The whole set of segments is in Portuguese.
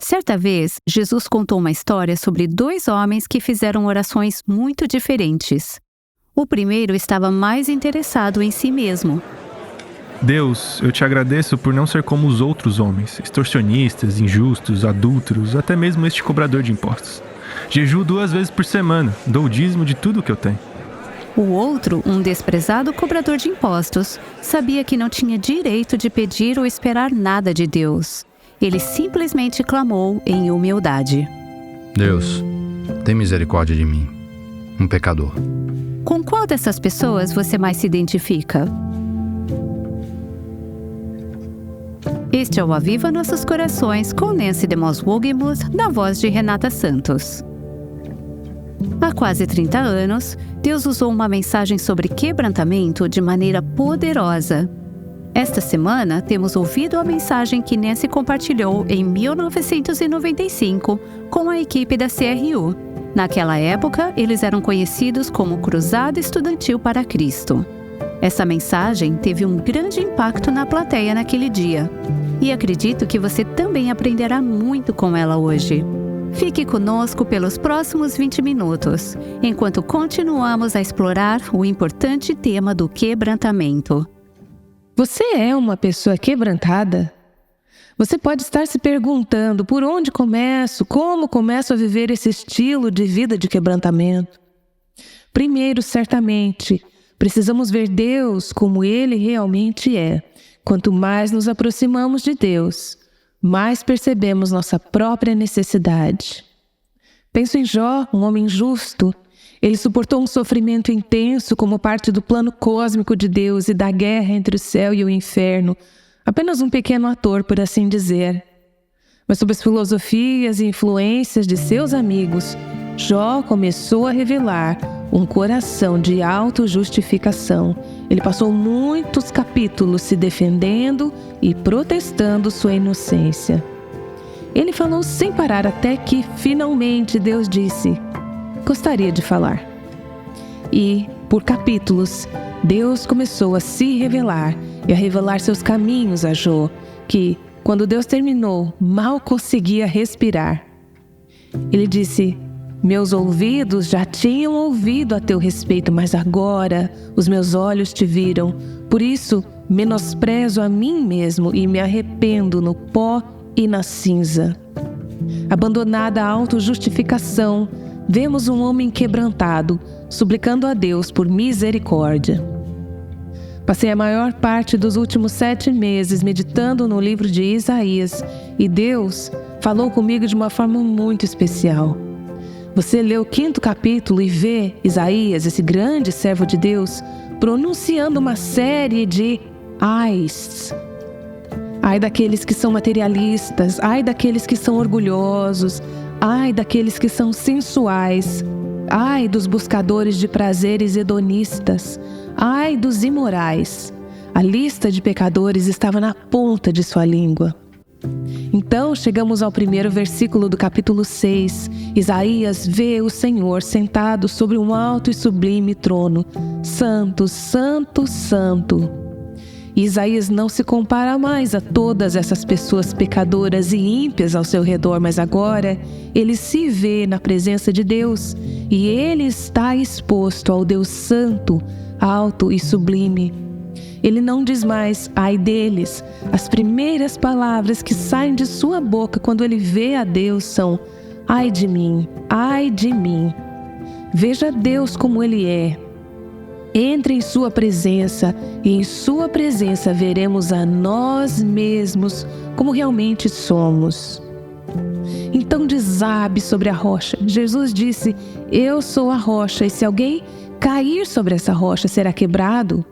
Certa vez, Jesus contou uma história sobre dois homens que fizeram orações muito diferentes. O primeiro estava mais interessado em si mesmo. Deus, eu te agradeço por não ser como os outros homens, extorsionistas, injustos, adúlteros, até mesmo este cobrador de impostos. Jejuo 2 vezes por semana, dou o dízimo de tudo que eu tenho. O outro, um desprezado cobrador de impostos, sabia que não tinha direito de pedir ou esperar nada de Deus. Ele simplesmente clamou em humildade. Deus, tem misericórdia de mim, um pecador. Com qual dessas pessoas você mais se identifica? Este é o Aviva Nossos Corações com Nancy DeMoss Wogemuth, na voz de Renata Santos. Há quase 30 anos, Deus usou uma mensagem sobre quebrantamento de maneira poderosa. Esta semana, temos ouvido a mensagem que Nancy compartilhou em 1995 com a equipe da CRU. Naquela época, eles eram conhecidos como Cruzada Estudantil para Cristo. Essa mensagem teve um grande impacto na plateia naquele dia. E acredito que você também aprenderá muito com ela hoje. Fique conosco pelos próximos 20 minutos, enquanto continuamos a explorar o importante tema do quebrantamento. Você é uma pessoa quebrantada? Você pode estar se perguntando por onde começo, como começo a viver esse estilo de vida de quebrantamento. Primeiro, certamente, precisamos ver Deus como Ele realmente é. Quanto mais nos aproximamos de Deus, mais percebemos nossa própria necessidade. Penso em Jó, um homem justo. Ele suportou um sofrimento intenso como parte do plano cósmico de Deus e da guerra entre o céu e o inferno. Apenas um pequeno ator, por assim dizer. Mas sob as filosofias e influências de seus amigos, Jó começou a revelar um coração de autojustificação. Ele passou muitos capítulos se defendendo e protestando sua inocência. Ele falou sem parar até que, finalmente, Deus disse: gostaria de falar. E, por capítulos, Deus começou a se revelar e a revelar seus caminhos a Jó, que, quando Deus terminou, mal conseguia respirar. Ele disse: meus ouvidos já tinham ouvido a teu respeito, mas agora os meus olhos te viram. Por isso, menosprezo a mim mesmo e me arrependo no pó e na cinza. Abandonada a autojustificação, vemos um homem quebrantado, suplicando a Deus por misericórdia. Passei a maior parte dos últimos 7 meses meditando no livro de Isaías e Deus falou comigo de uma forma muito especial. Você lê o 5º capítulo e vê Isaías, esse grande servo de Deus, pronunciando uma série de ais. Ai daqueles que são materialistas, ai daqueles que são orgulhosos, ai daqueles que são sensuais, ai dos buscadores de prazeres hedonistas, ai dos imorais. A lista de pecadores estava na ponta de sua língua. Então chegamos ao primeiro versículo do capítulo 6. Isaías vê o Senhor sentado sobre um alto e sublime trono. Santo, santo, santo. E Isaías não se compara mais a todas essas pessoas pecadoras e ímpias ao seu redor, mas agora ele se vê na presença de Deus e ele está exposto ao Deus Santo, alto e sublime. Ele não diz mais, ai deles. As primeiras palavras que saem de sua boca quando ele vê a Deus são, ai de mim, ai de mim. Veja Deus como Ele é. Entre em sua presença e em sua presença veremos a nós mesmos como realmente somos. Então desabe sobre a rocha. Jesus disse, eu sou a rocha e se alguém cair sobre essa rocha será quebrado.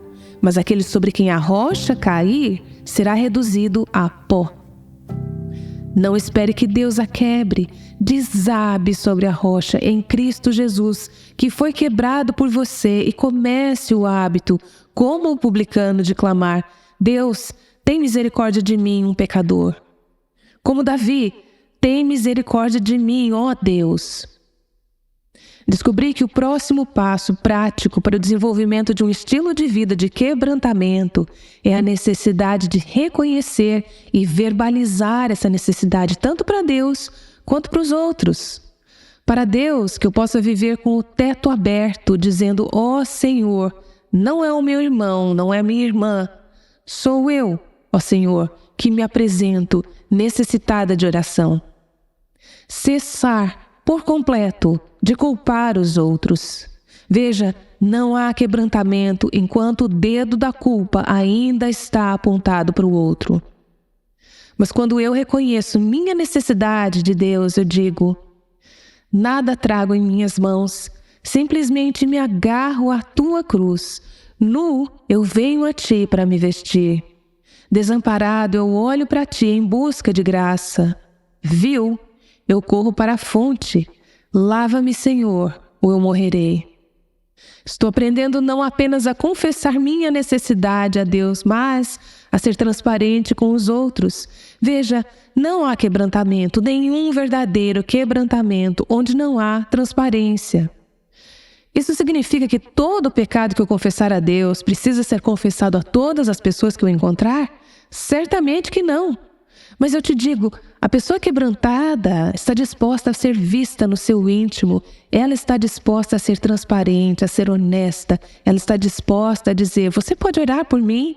Mas aquele sobre quem a rocha cair será reduzido a pó. Não espere que Deus a quebre. Desabe sobre a rocha em Cristo Jesus, que foi quebrado por você, e comece o hábito, como o publicano, de clamar: Deus, tem misericórdia de mim, um pecador. Como Davi, tem misericórdia de mim, ó Deus. Descobri que o próximo passo prático para o desenvolvimento de um estilo de vida de quebrantamento é a necessidade de reconhecer e verbalizar essa necessidade tanto para Deus quanto para os outros. Para Deus, que eu possa viver com o teto aberto, dizendo: ó Senhor, não é o meu irmão, não é minha irmã, sou eu, ó Senhor, que me apresento necessitada de oração. Cessar por completo de culpar os outros. Veja, não há quebrantamento enquanto o dedo da culpa ainda está apontado para o outro. Mas quando eu reconheço minha necessidade de Deus, eu digo: nada trago em minhas mãos, simplesmente me agarro à tua cruz. Nu, eu venho a ti para me vestir. Desamparado, eu olho para ti em busca de graça. Vil, eu corro para a fonte. Lava-me, Senhor, ou eu morrerei. Estou aprendendo não apenas a confessar minha necessidade a Deus, mas a ser transparente com os outros. Veja, não há quebrantamento, nenhum verdadeiro quebrantamento, onde não há transparência. Isso significa que todo pecado que eu confessar a Deus precisa ser confessado a todas as pessoas que eu encontrar? Certamente que não. Mas eu te digo, a pessoa quebrantada está disposta a ser vista no seu íntimo, ela está disposta a ser transparente, a ser honesta, ela está disposta a dizer: você pode orar por mim?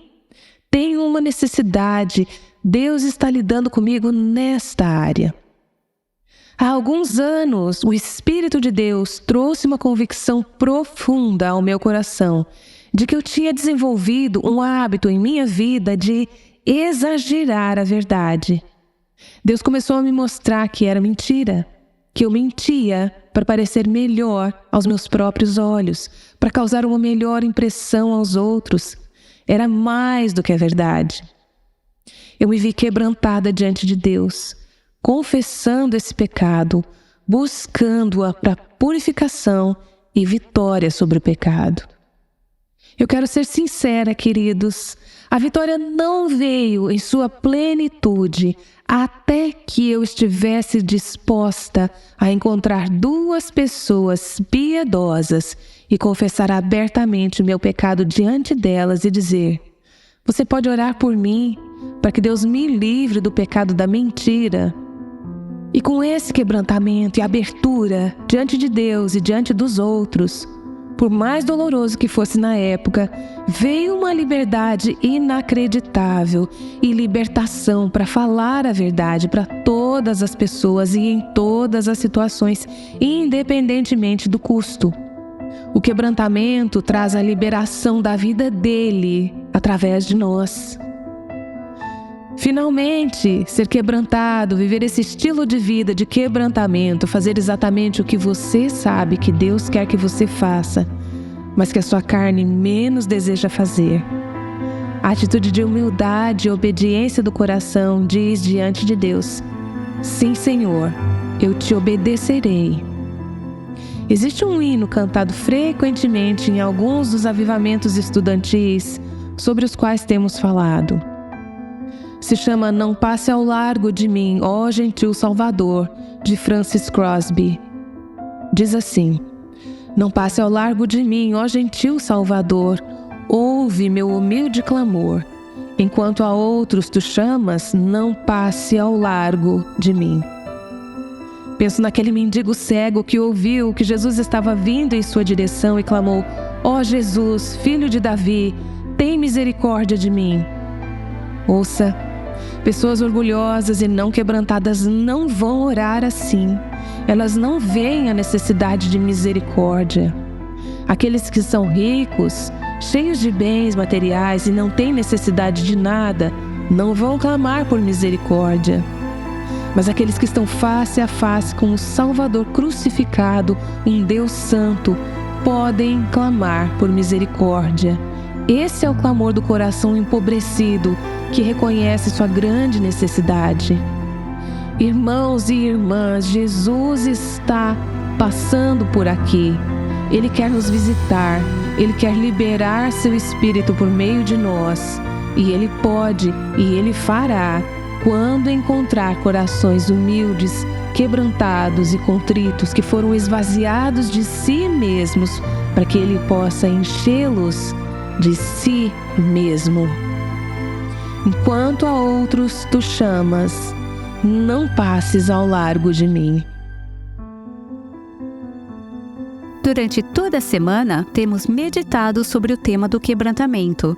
Tenho uma necessidade, Deus está lidando comigo nesta área. Há alguns anos, o Espírito de Deus trouxe uma convicção profunda ao meu coração de que eu tinha desenvolvido um hábito em minha vida de exagerar a verdade. Deus começou a me mostrar que era mentira, que eu mentia para parecer melhor aos meus próprios olhos, para causar uma melhor impressão aos outros. Era mais do que a verdade. Eu me vi quebrantada diante de Deus, confessando esse pecado, buscando-a para purificação e vitória sobre o pecado. Eu quero ser sincera, queridos. A vitória não veio em sua plenitude até que eu estivesse disposta a encontrar duas pessoas piedosas e confessar abertamente o meu pecado diante delas e dizer: você pode orar por mim para que Deus me livre do pecado da mentira? E com esse quebrantamento e abertura diante de Deus e diante dos outros, por mais doloroso que fosse na época, veio uma liberdade inacreditável e libertação para falar a verdade para todas as pessoas e em todas as situações, independentemente do custo. O quebrantamento traz a liberação da vida dele através de nós. Finalmente, ser quebrantado, viver esse estilo de vida de quebrantamento, fazer exatamente o que você sabe que Deus quer que você faça, mas que a sua carne menos deseja fazer. A atitude de humildade e obediência do coração diz diante de Deus: sim, Senhor, eu te obedecerei. Existe um hino cantado frequentemente em alguns dos avivamentos estudantis sobre os quais temos falado. Se chama Não Passe ao Largo de Mim, ó Gentil Salvador, de Francis Crosby. Diz assim: não passe ao largo de mim, ó Gentil Salvador, ouve meu humilde clamor. Enquanto a outros tu chamas, não passe ao largo de mim. Penso naquele mendigo cego que ouviu que Jesus estava vindo em sua direção e clamou: ó Jesus, filho de Davi, tem misericórdia de mim. Ouça, pessoas orgulhosas e não quebrantadas não vão orar assim. Elas não veem a necessidade de misericórdia. Aqueles que são ricos, cheios de bens materiais e não têm necessidade de nada, não vão clamar por misericórdia. Mas aqueles que estão face a face com o Salvador crucificado, um Deus santo, podem clamar por misericórdia. Esse é o clamor do coração empobrecido, que reconhece sua grande necessidade. Irmãos e irmãs, Jesus está passando por aqui. Ele quer nos visitar, Ele quer liberar seu Espírito por meio de nós. E Ele pode e Ele fará quando encontrar corações humildes, quebrantados e contritos, que foram esvaziados de si mesmos, para que Ele possa enchê-los de si mesmo. Enquanto a outros tu chamas, não passes ao largo de mim. Durante toda a semana, temos meditado sobre o tema do quebrantamento.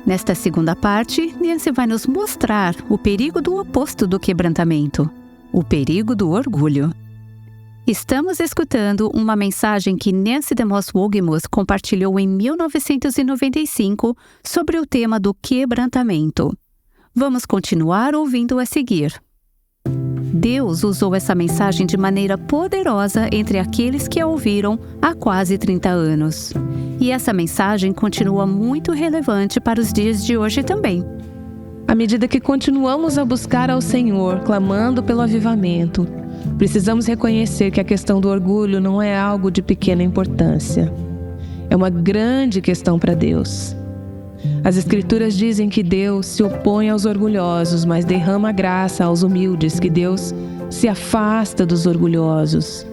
Nesta segunda parte, Nancy vai nos mostrar o perigo do oposto do quebrantamento, o perigo do orgulho. Estamos escutando uma mensagem que Nancy DeMoss Wogemuth compartilhou em 1995 sobre o tema do quebrantamento. Vamos continuar ouvindo a seguir. Deus usou essa mensagem de maneira poderosa entre aqueles que a ouviram há quase 30 anos. E essa mensagem continua muito relevante para os dias de hoje também. À medida que continuamos a buscar ao Senhor, clamando pelo avivamento, precisamos reconhecer que a questão do orgulho não é algo de pequena importância. É uma grande questão para Deus. As Escrituras dizem que Deus se opõe aos orgulhosos, mas derrama graça aos humildes, que Deus se afasta dos orgulhosos.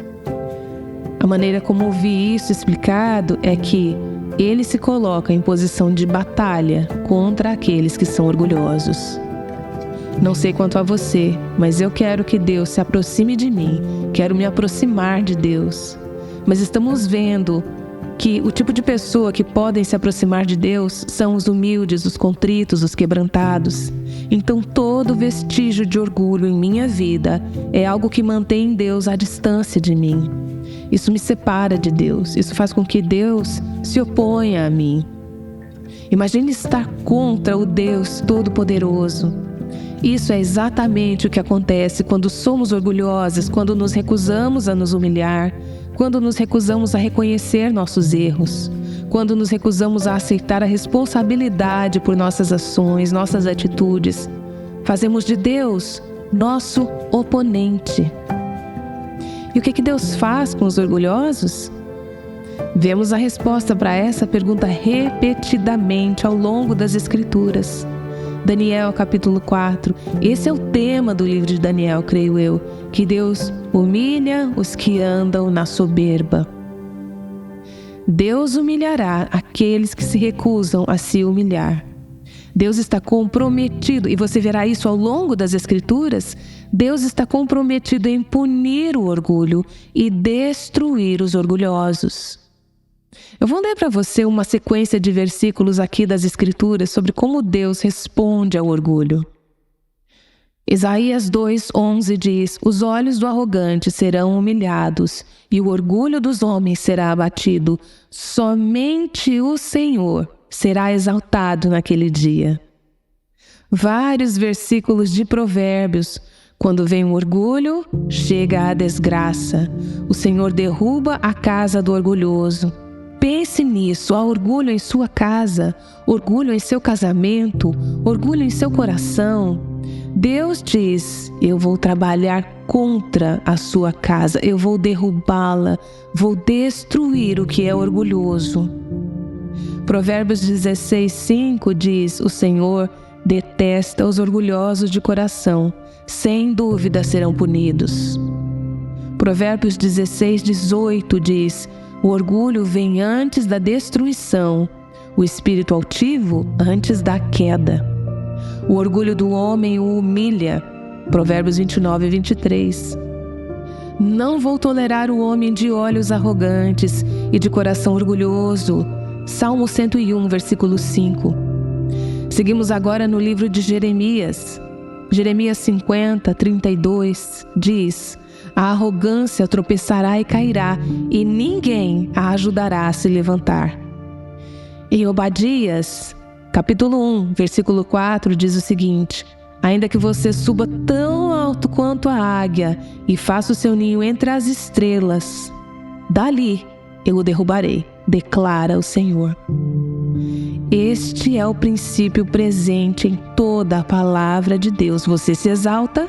A maneira como ouvi isso explicado é que Ele se coloca em posição de batalha contra aqueles que são orgulhosos. Não sei quanto a você, mas eu quero que Deus se aproxime de mim, quero me aproximar de Deus. Mas estamos vendo que o tipo de pessoa que podem se aproximar de Deus são os humildes, os contritos, os quebrantados. Então todo vestígio de orgulho em minha vida é algo que mantém Deus à distância de mim. Isso me separa de Deus, isso faz com que Deus se oponha a mim. Imagine estar contra o Deus Todo-Poderoso. Isso é exatamente o que acontece quando somos orgulhosos, quando nos recusamos a nos humilhar, quando nos recusamos a reconhecer nossos erros, quando nos recusamos a aceitar a responsabilidade por nossas ações, nossas atitudes. Fazemos de Deus nosso oponente. E o que Deus faz com os orgulhosos? Vemos a resposta para essa pergunta repetidamente ao longo das Escrituras. Daniel, capítulo 4. Esse é o tema do livro de Daniel, creio eu, que Deus humilha os que andam na soberba. Deus humilhará aqueles que se recusam a se humilhar. Deus está comprometido, e você verá isso ao longo das Escrituras, Deus está comprometido em punir o orgulho e destruir os orgulhosos. Eu vou ler para você uma sequência de versículos aqui das Escrituras sobre como Deus responde ao orgulho. Isaías 2:11 diz: os olhos do arrogante serão humilhados e o orgulho dos homens será abatido. Somente o Senhor será exaltado naquele dia. Vários versículos de Provérbios. Quando vem o orgulho, chega a desgraça. O Senhor derruba a casa do orgulhoso. Pense nisso, há orgulho em sua casa, orgulho em seu casamento, orgulho em seu coração. Deus diz: eu vou trabalhar contra a sua casa, eu vou derrubá-la, vou destruir o que é orgulhoso. Provérbios 16:5 diz: o Senhor detesta os orgulhosos de coração, sem dúvida serão punidos. Provérbios 16:18 diz: o orgulho vem antes da destruição, o espírito altivo antes da queda. O orgulho do homem o humilha. Provérbios 29:23. Não vou tolerar o homem de olhos arrogantes e de coração orgulhoso. Salmo 101, versículo 5. Seguimos agora no livro de Jeremias. Jeremias 50:32 diz: a arrogância tropeçará e cairá, e ninguém a ajudará a se levantar. Em Obadias, capítulo 1, versículo 4, diz o seguinte: ainda que você suba tão alto quanto a águia e faça o seu ninho entre as estrelas, dali eu o derrubarei, declara o Senhor. Este é o princípio presente em toda a palavra de Deus. Você se exalta,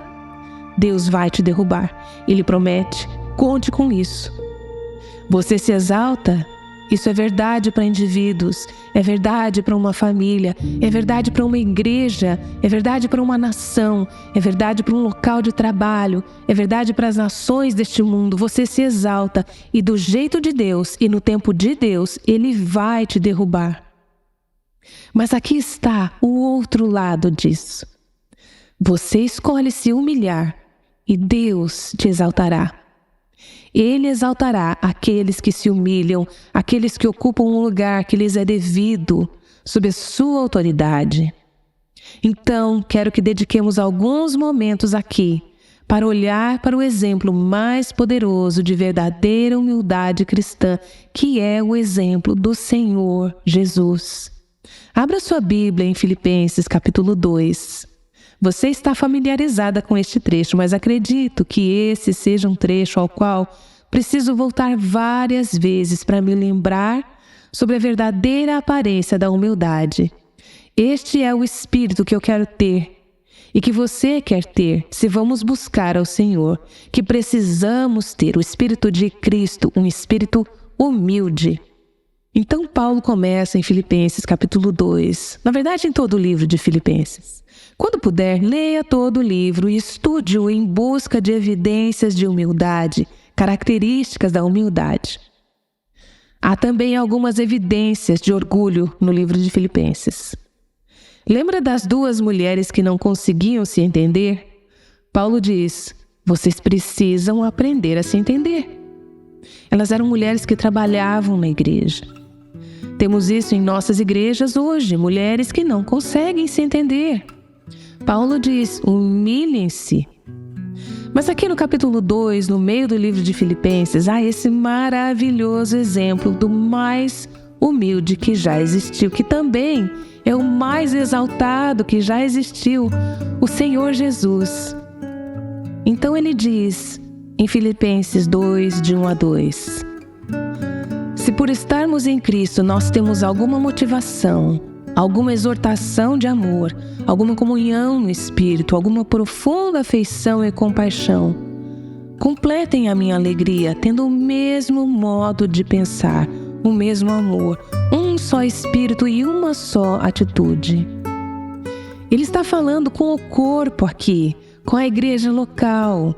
Deus vai te derrubar. Ele promete, conte com isso. Você se exalta, Isso é verdade para indivíduos, é verdade para uma família, é verdade para uma igreja, é verdade para uma nação, é verdade para um local de trabalho, é verdade para as nações deste mundo. Você se exalta e do jeito de Deus e no tempo de Deus, Ele vai te derrubar. Mas aqui está o outro lado disso. Você escolhe se humilhar e Deus te exaltará. Ele exaltará aqueles que se humilham, aqueles que ocupam um lugar que lhes é devido, sob a sua autoridade. Então, quero que dediquemos alguns momentos aqui para olhar para o exemplo mais poderoso de verdadeira humildade cristã, que é o exemplo do Senhor Jesus. Abra sua Bíblia em Filipenses capítulo 2. Você está familiarizada com este trecho, mas acredito que esse seja um trecho ao qual preciso voltar várias vezes para me lembrar sobre a verdadeira aparência da humildade. Este é o espírito que eu quero ter e que você quer ter se vamos buscar ao Senhor, que precisamos ter o espírito de Cristo, um espírito humilde. Então Paulo começa em Filipenses capítulo 2, na verdade em todo o livro de Filipenses. Quando puder, leia todo o livro e estude-o em busca de evidências de humildade, características da humildade. Há também algumas evidências de orgulho no livro de Filipenses. Lembra das duas mulheres que não conseguiam se entender? Paulo diz: vocês precisam aprender a se entender. Elas eram mulheres que trabalhavam na igreja. Temos isso em nossas igrejas hoje, mulheres que não conseguem se entender. Paulo diz: humilhem-se. Mas aqui no capítulo 2, no meio do livro de Filipenses, há esse maravilhoso exemplo do mais humilde que já existiu, que também é o mais exaltado que já existiu, o Senhor Jesus. Então ele diz em Filipenses 2, de 1 a 2: se por estarmos em Cristo nós temos alguma motivação, alguma exortação de amor, alguma comunhão no Espírito, alguma profunda afeição e compaixão, completem a minha alegria, tendo o mesmo modo de pensar, o mesmo amor, um só Espírito e uma só atitude. Ele está falando com o corpo aqui, com a igreja local.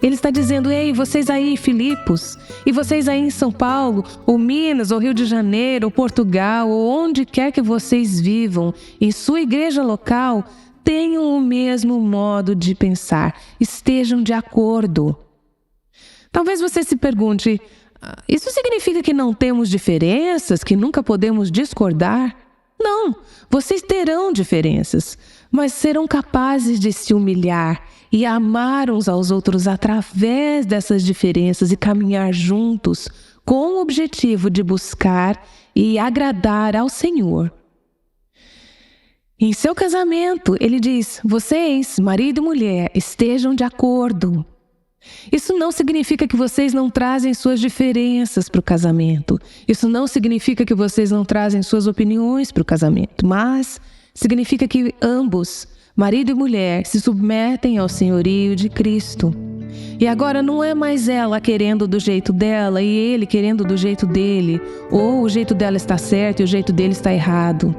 Ele está dizendo: ei, vocês aí, Filipos, e vocês aí em São Paulo, ou Minas, ou Rio de Janeiro, ou Portugal, ou onde quer que vocês vivam, em sua igreja local, tenham o mesmo modo de pensar, estejam de acordo. Talvez você se pergunte: isso significa que não temos diferenças, que nunca podemos discordar? Não, vocês terão diferenças, mas serão capazes de se humilhar e amar uns aos outros através dessas diferenças e caminhar juntos com o objetivo de buscar e agradar ao Senhor. Em seu casamento, ele diz: vocês, marido e mulher, estejam de acordo. Isso não significa que vocês não trazem suas diferenças para o casamento. Isso não significa que vocês não trazem suas opiniões para o casamento, mas significa que ambos, marido e mulher, se submetem ao senhorio de Cristo. E agora não é mais ela querendo do jeito dela e ele querendo do jeito dele, ou o jeito dela está certo e o jeito dele está errado.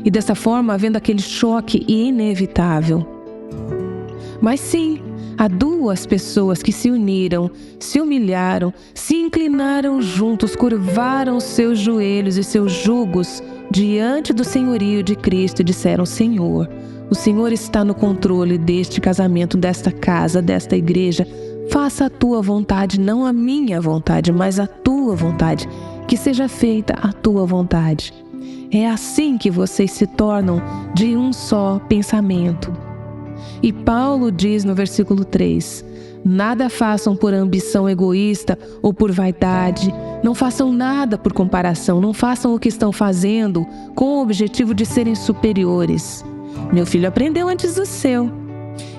E dessa forma havendo aquele choque inevitável. Mas sim, há duas pessoas que se uniram, se humilharam, se inclinaram juntos, curvaram seus joelhos e seus jugos diante do senhorio de Cristo e disseram: Senhor, o Senhor está no controle deste casamento, desta casa, desta igreja. Faça a tua vontade, não a minha vontade, mas a tua vontade. Que seja feita a tua vontade. É assim que vocês se tornam de um só pensamento. E Paulo diz no versículo 3: nada façam por ambição egoísta ou por vaidade, não façam nada por comparação, não façam o que estão fazendo com o objetivo de serem superiores. Meu filho aprendeu antes do seu.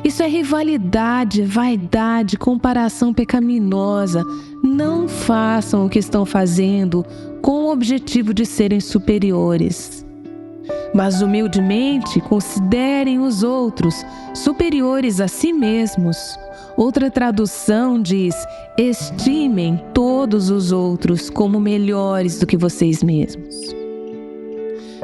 Isso é rivalidade, vaidade, comparação pecaminosa. Não façam o que estão fazendo com o objetivo de serem superiores. Mas humildemente considerem os outros superiores a si mesmos. Outra tradução diz: estimem todos os outros como melhores do que vocês mesmos.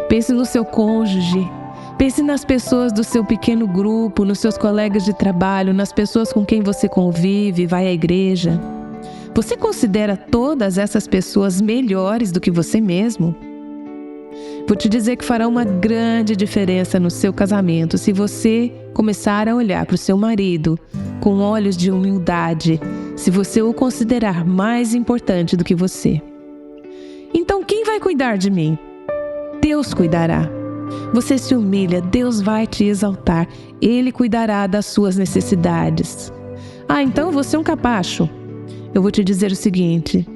Pense no seu cônjuge, pense nas pessoas do seu pequeno grupo, nos seus colegas de trabalho, nas pessoas com quem você convive, vai à igreja. Você considera todas essas pessoas melhores do que você mesmo? Vou te dizer que fará uma grande diferença no seu casamento se você começar a olhar para o seu marido com olhos de humildade, se você o considerar mais importante do que você. Então, quem vai cuidar de mim? Deus cuidará. Você se humilha, Deus vai te exaltar. Ele cuidará das suas necessidades. Então você é um capacho. Eu vou te dizer o seguinte: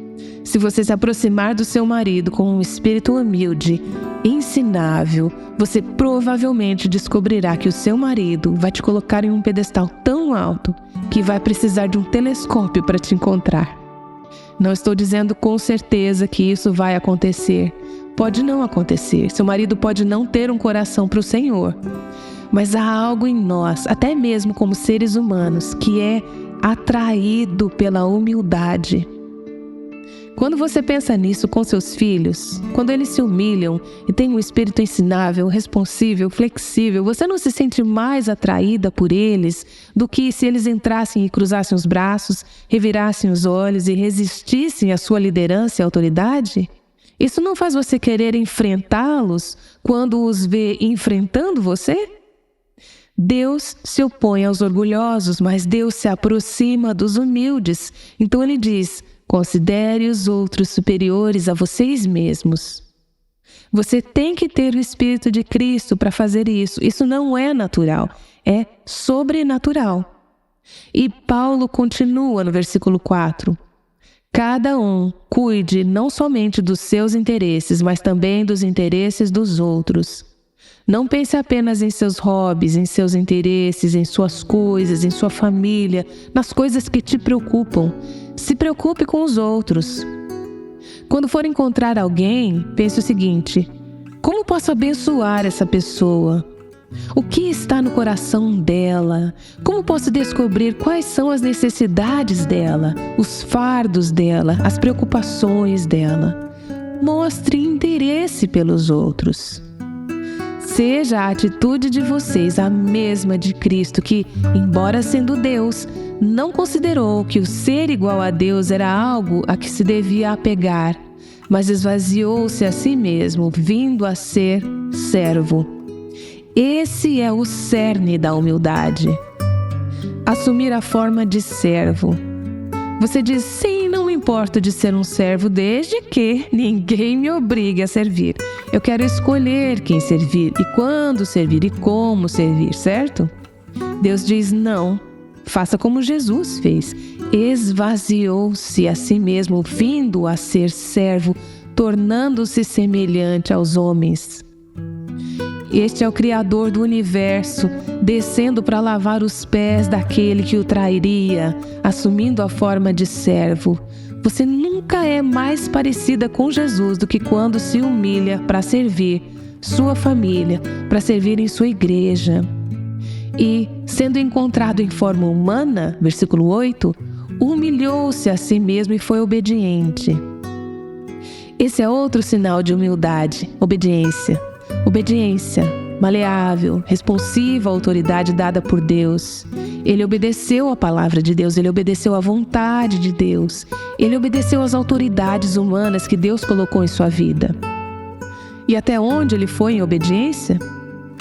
se você se aproximar do seu marido com um espírito humilde, ensinável, você provavelmente descobrirá que o seu marido vai te colocar em um pedestal tão alto que vai precisar de um telescópio para te encontrar. Não estou dizendo com certeza que isso vai acontecer. Pode não acontecer. Seu marido pode não ter um coração para o Senhor. Mas há algo em nós, até mesmo como seres humanos, que é atraído pela humildade. Quando você pensa nisso com seus filhos, quando eles se humilham e têm um espírito ensinável, responsível, flexível, você não se sente mais atraída por eles do que se eles entrassem e cruzassem os braços, revirassem os olhos e resistissem à sua liderança e autoridade? Isso não faz você querer enfrentá-los quando os vê enfrentando você? Deus se opõe aos orgulhosos, mas Deus se aproxima dos humildes. Então ele diz: considere os outros superiores a vocês mesmos. Você tem que ter o Espírito de Cristo para fazer isso. Isso não é natural, é sobrenatural. E Paulo continua no versículo 4. Cada um cuide não somente dos seus interesses, mas também dos interesses dos outros. Não pense apenas em seus hobbies, em seus interesses, em suas coisas, em sua família, nas coisas que te preocupam. Se preocupe com os outros. Quando for encontrar alguém, pense o seguinte: como posso abençoar essa pessoa? O que está no coração dela? Como posso descobrir quais são as necessidades dela, os fardos dela, as preocupações dela? Mostre interesse pelos outros. Seja a atitude de vocês a mesma de Cristo, que, embora sendo Deus, não considerou que o ser igual a Deus era algo a que se devia apegar, mas esvaziou-se a si mesmo, vindo a ser servo. Esse é o cerne da humildade. Assumir a forma de servo. Você diz: sim, não me importo de ser um servo desde que ninguém me obrigue a servir. Eu quero escolher quem servir e quando servir e como servir, certo? Deus diz: não, faça como Jesus fez. Esvaziou-se a si mesmo, vindo a ser servo, tornando-se semelhante aos homens. Este é o Criador do universo, descendo para lavar os pés daquele que o trairia, assumindo a forma de servo. Você nunca é mais parecida com Jesus do que quando se humilha para servir sua família, para servir em sua igreja. E, sendo encontrado em forma humana, versículo 8, humilhou-se a si mesmo e foi obediente. Esse é outro sinal de humildade, obediência. Obediência, maleável, responsiva à autoridade dada por Deus. Ele obedeceu à palavra de Deus, ele obedeceu à vontade de Deus, ele obedeceu às autoridades humanas que Deus colocou em sua vida. E até onde ele foi em obediência?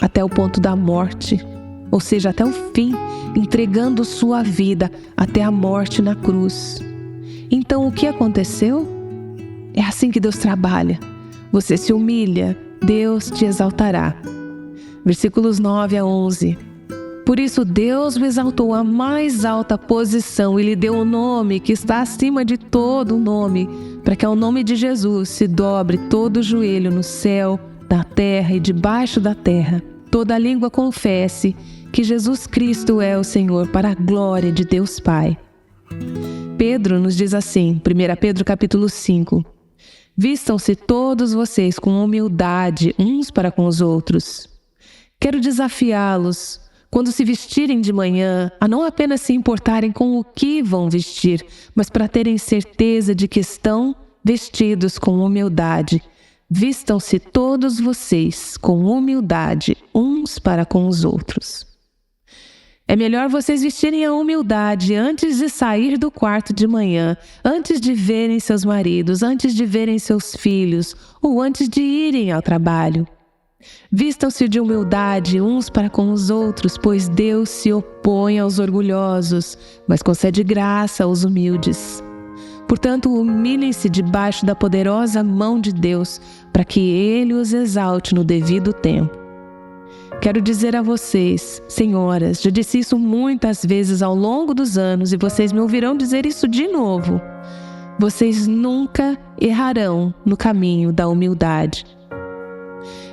Até o ponto da morte, ou seja, até o fim, entregando sua vida até a morte na cruz. Então, o que aconteceu? É assim que Deus trabalha. Você se humilha, Deus te exaltará. Versículos 9 a 11. Por isso Deus o exaltou à mais alta posição e lhe deu um nome que está acima de todo nome, para que ao nome de Jesus se dobre todo o joelho no céu, na terra e debaixo da terra. Toda língua confesse que Jesus Cristo é o Senhor, para a glória de Deus Pai. Pedro nos diz assim, 1 Pedro capítulo 5. Vistam-se todos vocês com humildade uns para com os outros. Quero desafiá-los. quando se vestirem de manhã, a não apenas se importarem com o que vão vestir, mas para terem certeza de que estão vestidos com humildade. Vistam-se todos vocês com humildade, uns para com os outros. É melhor vocês vestirem a humildade antes de sair do quarto de manhã, antes de verem seus maridos, antes de verem seus filhos ou antes de irem ao trabalho. Vistam-se de humildade uns para com os outros, pois Deus se opõe aos orgulhosos, mas concede graça aos humildes. Portanto, humilhem-se debaixo da poderosa mão de Deus, para que Ele os exalte no devido tempo. Quero dizer a vocês, senhoras, já disse isso muitas vezes ao longo dos anos e vocês me ouvirão dizer isso de novo. Vocês nunca errarão no caminho da humildade.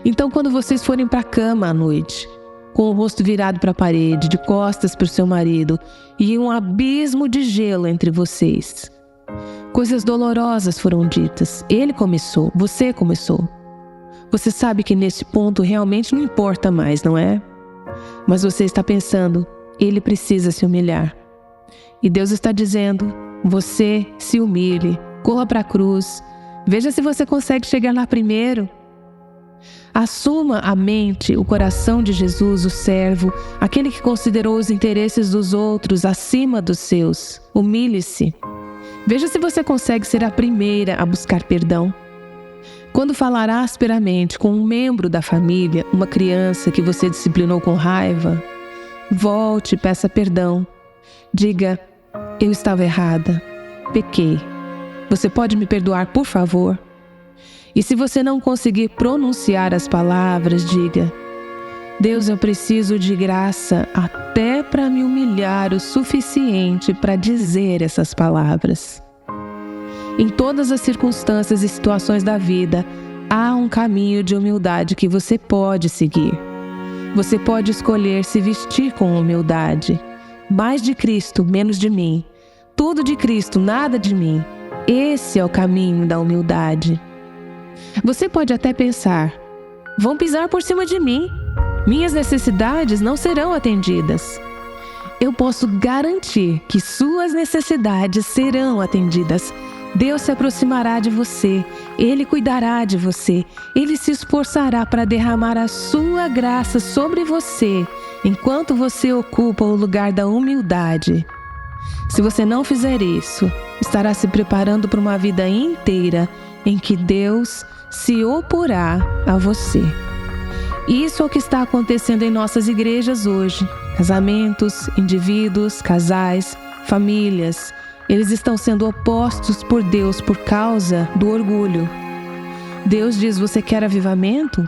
Então, quando vocês forem para a cama à noite, com o rosto virado para a parede, de costas para o seu marido e um abismo de gelo entre vocês, coisas dolorosas foram ditas. Ele começou, você começou. Você sabe que nesse ponto realmente não importa mais, não é? Mas você está pensando, ele precisa se humilhar. E Deus está dizendo, você se humilhe, corra para a cruz, veja se você consegue chegar lá primeiro. Assuma a mente, o coração de Jesus, o servo, aquele que considerou os interesses dos outros acima dos seus. Humilhe-se. Veja se você consegue ser a primeira a buscar perdão. Quando falar asperamente com um membro da família, uma criança que você disciplinou com raiva, volte e peça perdão. Diga, eu estava errada, pequei. Você pode me perdoar, por favor? E se você não conseguir pronunciar as palavras, diga, Deus, eu preciso de graça até para me humilhar o suficiente para dizer essas palavras. Em todas as circunstâncias e situações da vida, há um caminho de humildade que você pode seguir. Você pode escolher se vestir com humildade. Mais de Cristo, menos de mim. Tudo de Cristo, nada de mim. Esse é o caminho da humildade. Você pode até pensar, vão pisar por cima de mim. Minhas necessidades não serão atendidas. Eu posso garantir que suas necessidades serão atendidas. Deus se aproximará de você, Ele cuidará de você, Ele se esforçará para derramar a sua graça sobre você, enquanto você ocupa o lugar da humildade. Se você não fizer isso, estará se preparando para uma vida inteira em que Deus se oporá a você. Isso é o que está acontecendo em nossas igrejas hoje. Casamentos, indivíduos, casais, famílias. Eles estão sendo opostos por Deus por causa do orgulho. Deus diz, você quer avivamento?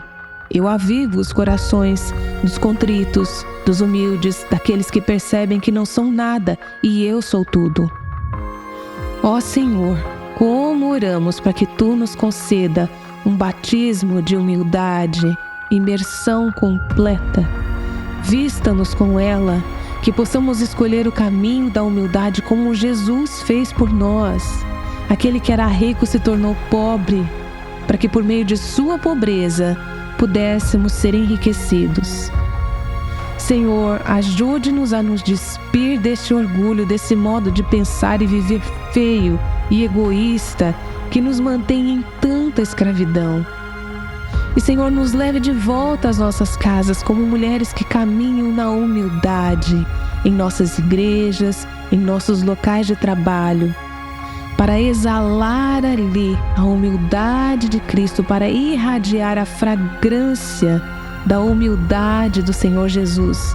Eu avivo os corações dos contritos, dos humildes, daqueles que percebem que não são nada e eu sou tudo. Ó Senhor, como oramos para que Tu nos conceda um batismo de humildade, imersão completa. Vista-nos com ela, que possamos escolher o caminho da humildade como Jesus fez por nós. Aquele que era rico se tornou pobre, para que por meio de sua pobreza pudéssemos ser enriquecidos. Senhor, ajude-nos a nos despir deste orgulho, desse modo de pensar e viver feio e egoísta que nos mantém em tanta escravidão. E, Senhor, nos leve de volta às nossas casas como mulheres que caminham na humildade, em nossas igrejas, em nossos locais de trabalho, para exalar ali a humildade de Cristo, para irradiar a fragrância da humildade do Senhor Jesus.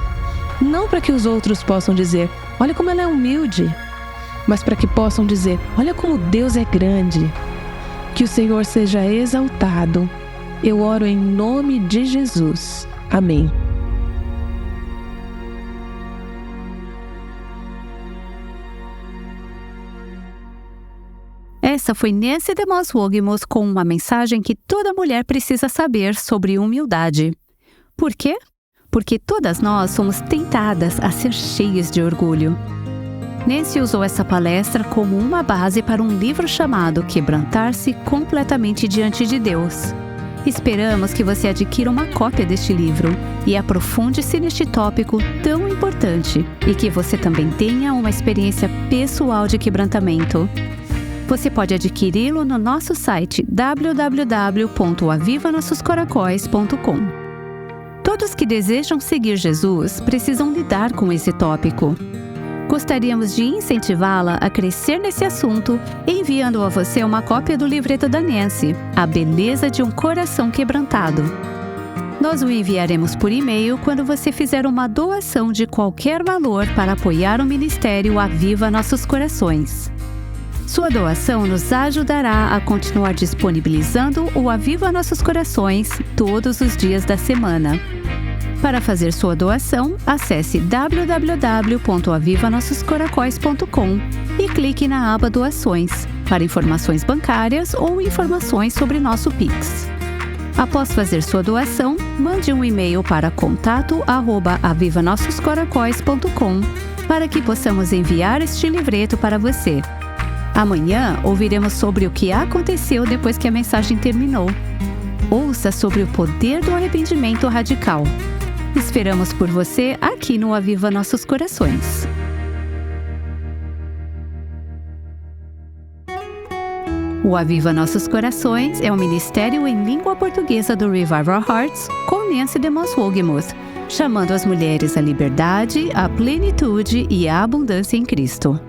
Não para que os outros possam dizer, olha como ela é humilde, mas para que possam dizer, olha como Deus é grande. Que o Senhor seja exaltado. Eu oro em nome de Jesus. Amém. Essa foi Nancy DeMoss Wogmuth com uma mensagem que toda mulher precisa saber sobre humildade. Por quê? Porque todas nós somos tentadas a ser cheias de orgulho. Nancy usou essa palestra como uma base para um livro chamado Quebrantar-se completamente diante de Deus. Esperamos que você adquira uma cópia deste livro e aprofunde-se neste tópico tão importante e que você também tenha uma experiência pessoal de quebrantamento. Você pode adquiri-lo no nosso site www.avivanossoscoracóis.com. Todos que desejam seguir Jesus precisam lidar com esse tópico. Gostaríamos de incentivá-la a crescer nesse assunto, enviando a você uma cópia do livreto da Nancy, A Beleza de um Coração Quebrantado. Nós o enviaremos por e-mail quando você fizer uma doação de qualquer valor para apoiar o ministério Aviva Nossos Corações. Sua doação nos ajudará a continuar disponibilizando o Aviva Nossos Corações todos os dias da semana. Para fazer sua doação, acesse www.avivanossoscoracóis.com e clique na aba Doações para informações bancárias ou informações sobre nosso Pix. Após fazer sua doação, mande um e-mail para contato@avivanossoscoracóis.com para que possamos enviar este livreto para você. Amanhã ouviremos sobre o que aconteceu depois que a mensagem terminou. Ouça sobre o poder do arrependimento radical. Esperamos por você aqui no Aviva Nossos Corações. O Aviva Nossos Corações é um ministério em língua portuguesa do Revival Hearts com Nancy DeMoss Wogemuth, chamando as mulheres à liberdade, à plenitude e à abundância em Cristo.